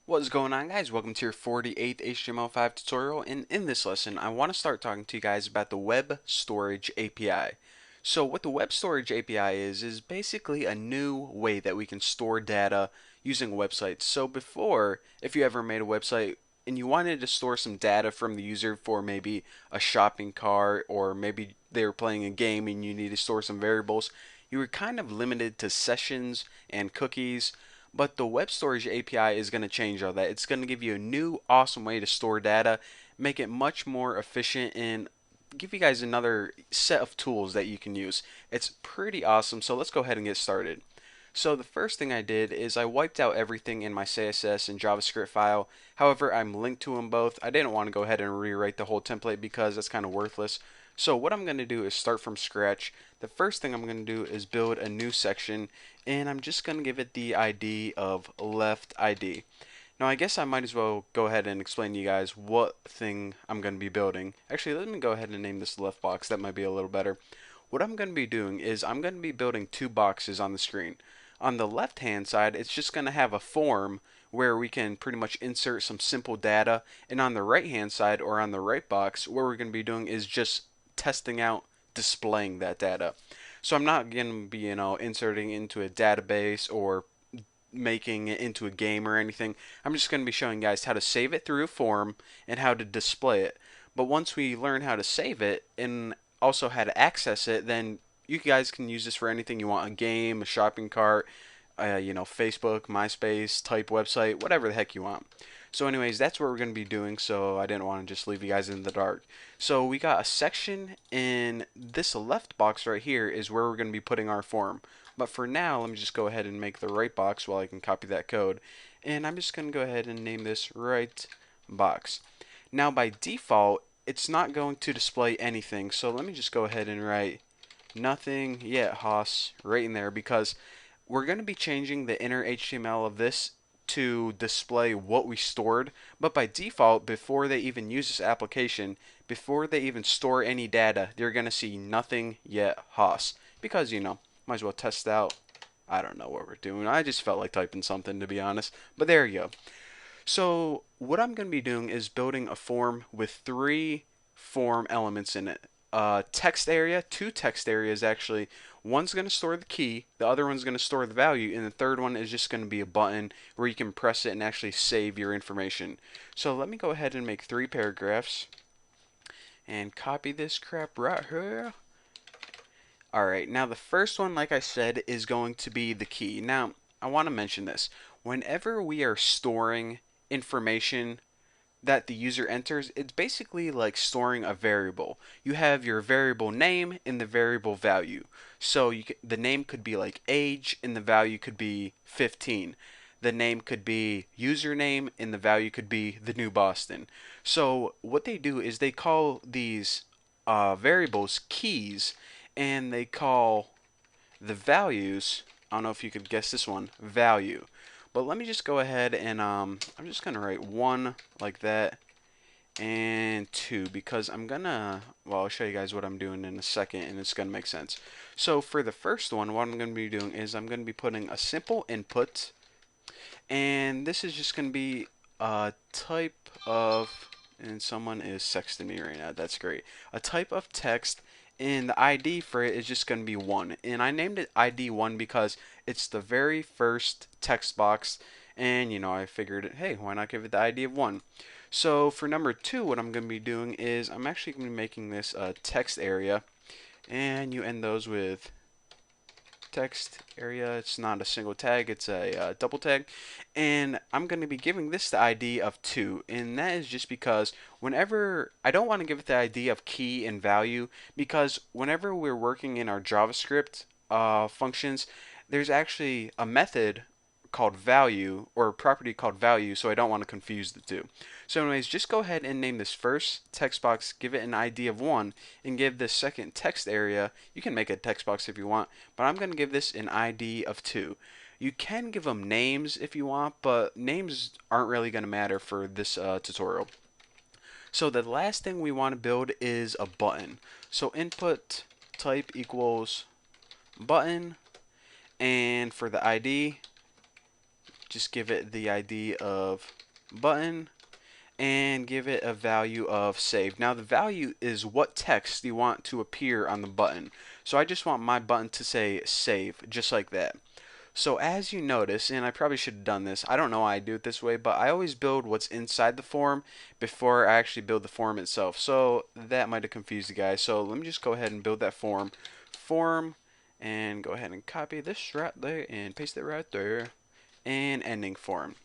What's going on, guys? Welcome to your 48th HTML5 tutorial, and in this lesson I want to start talking to you guys about the web storage API. So what the web storage API is basically a new way that we can store data using websites. So before, if you ever made a website and you wanted to store some data from the user for maybe a shopping cart, or maybe they were playing a game and you need to store some variables, you were kind of limited to sessions and cookies. But the web storage API is going to change all that. It's going to give you a new awesome way to store data, make it much more efficient, and give you guys another set of tools that you can use. It's pretty awesome, so let's go ahead and get started. So the first thing I did is I wiped out everything in my CSS and JavaScript file. However, I'm linked to them both. I didn't want to go ahead and rewrite the whole template because that's kind of worthless. So what I'm going to do is start from scratch. The first thing I'm going to do is build a new section, and I'm just going to give it the ID of left ID. Now I guess I might as well go ahead and explain to you guys what thing I'm going to be building. Actually, let me go ahead and name this left box. That might be a little better. What I'm going to be doing is I'm going to be building two boxes on the screen. On the left hand side, it's just going to have a form where we can pretty much insert some simple data, and on the right hand side, or on the right box, what we're going to be doing is just testing out displaying that data. So I'm not going to be, inserting into a database or making it into a game or anything. I'm just going to be showing you guys how to save it through a form and how to display it. But once we learn how to save it and also how to access it, then you guys can use this for anything you want: a game, a shopping cart, Facebook, MySpace type website, whatever the heck you want. So anyways, that's what we're going to be doing, so I didn't want to just leave you guys in the dark. So we got a section, in this left box right here is where we're going to be putting our form. But for now, let me just go ahead and make the right box while I can copy that code. And I'm just going to go ahead and name this right box. Now by default, it's not going to display anything, so let me just go ahead and write nothing yet Haas right in there, because we're going to be changing the inner HTML of this to display what we stored. But by default, before they even use this application, before they even store any data, they're going to see nothing yet Haas, because might as well test out. I don't know what we're doing. I just felt like typing something, to be honest, but there you go. So what I'm going to be doing is building a form with three form elements in it. Text area, two text areas actually. One's going to store the key, the other one's going to store the value, and the third one is just going to be a button where you can press it and actually save your information. So let me go ahead and make three paragraphs and copy this crap right here. Alright, now the first one, like I said, is going to be the key. Now, I want to mention this. Whenever we are storing information that the user enters, it's basically like storing a variable. You have your variable name and the variable value. So the name could be like age and the value could be 15. The name could be username and the value could be the New Boston. So what they do is they call these variables keys, and they call the values, I don't know if you could guess this one, value. But let me just go ahead and I'm just gonna write one like that and two, because well, I'll show you guys what I'm doing in a second and it's gonna make sense. So for the first one, what I'm gonna be doing is I'm gonna be putting a simple input, and this is just gonna be a type of, and someone is sexting me right now, that's great, a type of text, and the ID for it is just going to be 1. And I named it ID 1 because it's the very first text box, and I figured, hey, why not give it the ID of 1? So for number 2, what I'm going to be doing is I'm actually going to be making this a text area, and you end those with text area. It's not a single tag, it's a double tag, and I'm going to be giving this the ID of 2, and that is just because whenever I don't want to give it the ID of key and value, because whenever we're working in our JavaScript functions, there's actually a method called value, or a property called value, so I don't want to confuse the two. So anyways, just go ahead and name this first text box, give it an ID of 1, and give this second text area, you can make a text box if you want, but I'm going to give this an ID of 2. You can give them names if you want, but names aren't really going to matter for this tutorial. So the last thing we want to build is a button. So input type equals button, and for the ID, just give it the ID of button and give it a value of save. Now the value is what text you want to appear on the button. So I just want my button to say save, just like that. So as you notice, and I probably should have done this, I don't know why I do it this way, but I always build what's inside the form before I actually build the form itself. So that might have confused you guys. So let me just go ahead and build that form, and go ahead and copy this right there and paste it right there, and ending form.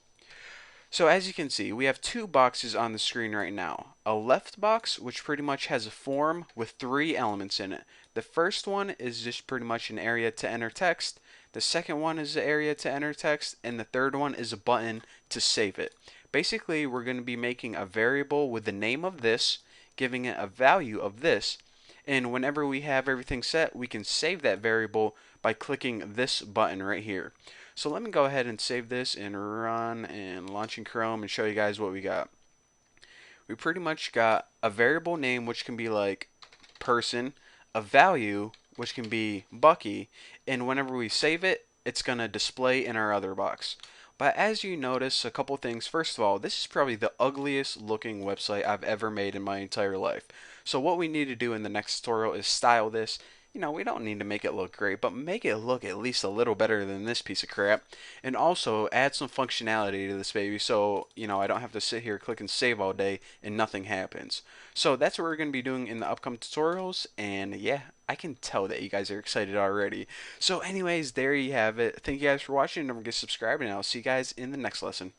So as you can see, we have two boxes on the screen right now. A left box, which pretty much has a form with three elements in it. The first one is just pretty much an area to enter text. The second one is an area to enter text. And the third one is a button to save it. Basically, we're going to be making a variable with the name of this, giving it a value of this. And whenever we have everything set, we can save that variable by clicking this button right here. So let me go ahead and save this and run and launch in Chrome and show you guys what we got. We pretty much got a variable name, which can be like person, a value, which can be Bucky, and whenever we save it, it's going to display in our other box. But as you notice, a couple things. First of all, this is probably the ugliest looking website I've ever made in my entire life. So what we need to do in the next tutorial is style this. You know, we don't need to make it look great, but make it look at least a little better than this piece of crap. And also add some functionality to this baby so, you know, I don't have to sit here clicking save all day and nothing happens. So that's what we're going to be doing in the upcoming tutorials, and yeah, I can tell that you guys are excited already. So anyways, there you have it. Thank you guys for watching. Don't forget to subscribe, and I'll see you guys in the next lesson.